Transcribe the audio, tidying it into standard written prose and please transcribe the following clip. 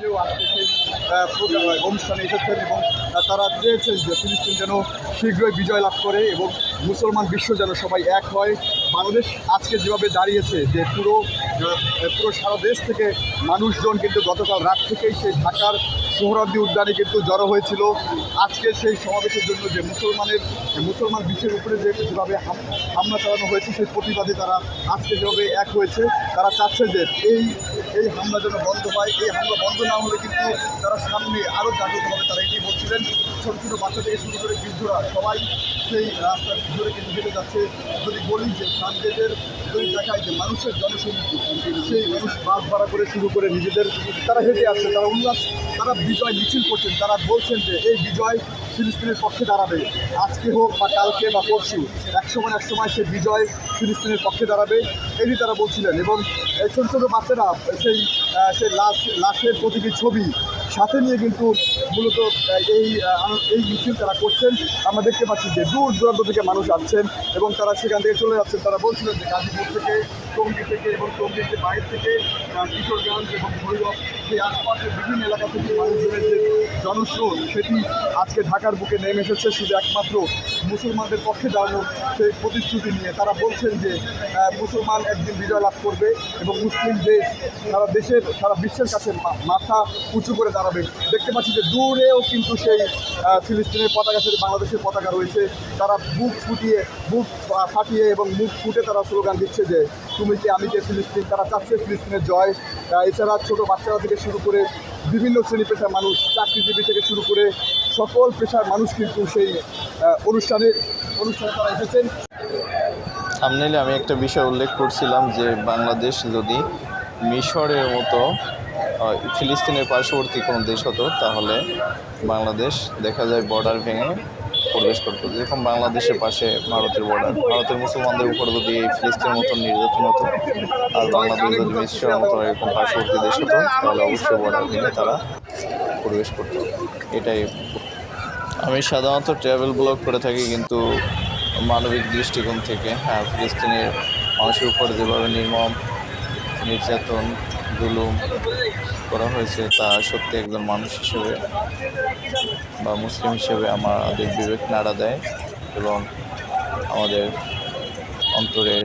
আজকে সেই অনুষ্ঠানে এসেছেন এবং তারা চেয়েছেন যে ফিলিস্তিন যেন শীঘ্রই বিজয় লাভ করে এবং মুসলমান বিশ্ব যেন সবাই এক হয়। বাংলাদেশ আজকে যেভাবে দাঁড়িয়েছে যে পুরো সারা দেশ থেকে মানুষজন কিন্তু গতকাল রাত থেকেই সেই ঢাকার সোহরাওয়ার্দী উদ্যানে কিন্তু জড়ো হয়েছিল আজকে সেই সমাবেশের জন্য যে মুসলমান বিশ্বের উপরে যেভাবে হামলা চালানো হয়েছে সেই প্রতিবাদে তারা আজকে যেভাবে এক হয়েছে। তারা চাচ্ছে যে এই হামলা যেন বন্ধ হয়। এই হামলা বন্ধ না হলে কিন্তু তারা সামনে আরও জাগ্রত হবে। তারা এটাই বলছিলেন। ছোটো ছোটো বাচ্চা থেকে শুরু করে বৃদ্ধরা সবাই সেই রাস্তার ভিতরে কিন্তু হেঁটে যাচ্ছে। যদি বলি যে সানগেটের যদি দেখায় যে মানুষের জনসংখ্যা সেই মানুষ বাস ভাড়া করে শুরু করে নিজেদের তারা হেঁটে আসছে, তারা উল্লাস, তারা বিজয় মিছিল করছেন। তারা বলছেন যে এই বিজয় ফিলিস্তিনের পক্ষে দাঁড়াবে, আজকে হোক বা কালকে বা পরশু এক সময় সে বিজয় ফিলিস্তিনের পক্ষে দাঁড়াবে, এটি তারা বলছিলেন। এবং এই ছোটো ছোটো বাচ্চারা সেই লাশের প্রতিটি ছবি সাথে নিয়ে কিন্তু মূলত এই মিছিল তারা করছেন। আমরা দেখতে পাচ্ছি যে দূর দূরান্ত থেকে মানুষ আসছেন এবং তারা সেখান থেকে চলে যাচ্ছেন। তারা বলছিলেন যে গাজীপুর থেকে, টঙ্গী থেকে এবং টঙ্গীর যে বাইরে থেকে কিশোরগঞ্জ এবং ভৈরব সেই আশপাশের বিভিন্ন এলাকা থেকে মানুষজনের যে জনস্রোত সেটি আজকে ঢাকার বুকে নেমে এসেছে শুধু একমাত্র মুসলমানদের পক্ষে দাঁড়ানোর সেই প্রতিশ্রুতি নিয়ে। তারা বলছেন যে মুসলমান একদিন বিজয় লাভ করবে এবং মুসলিম দেশ সারা বিশ্বের কাছে মাথা উঁচু করে দাঁড়াবে। দেখতে পাচ্ছি যে দূরেও কিন্তু সেই ফিলিস্তিনের পতাকা সাথে বাংলাদেশের পতাকা রয়েছে। তারা বুক ফাটিয়ে এবং মুখ ফুটে তারা স্লোগান দিচ্ছে যে তুমি কে আমি কে ফিলিস্তিন। তারা চাচ্ছে ফিলিস্তিনের জয়। এছাড়া ছোটো বাচ্চারা থেকে শুরু করে বিভিন্ন শ্রেণী পেশার মানুষ, চাকরিজীবী থেকে শুরু করে সকল পেশার মানুষ কিন্তু সেই অনুষ্ঠানে তারা এসেছেন। সামনে আমি একটা বিষয় উল্লেখ করছিলাম যে বাংলাদেশ যদি মিশরের মতো ফিলিস্তিনের পার্শ্ববর্তী কোনো দেশ হতো তাহলে বাংলাদেশ দেখা যায় বর্ডার ভেঙে প্রবেশ করতো। যেরকম বাংলাদেশের পাশে ভারতের বর্ডার, ভারতের মুসলমানদের উপর যদি এই ফিলিস্তিনের মতো নির্যাতন হতো আর বাংলাদেশ যদি মিশরের মতো এরকম পার্শ্ববর্তী দেশ হতো তাহলে অবশ্যই বর্ডার ভেঙে তারা প্রবেশ করতো। এটাই আমি সাধারণত ট্রাভেল ব্লগ করে থাকি, কিন্তু মানবিক দৃষ্টিকোণ থেকে ফিলিস্তিনের মানুষের উপর যেভাবে নির্মম নির্যাতন জুলুম করা হয়েছে তা সত্যি একজন মানুষ হিসেবে বা মুসলিম হিসেবে আমাদের বিবেক নাড়া দেয় এবং আমাদের অন্তরে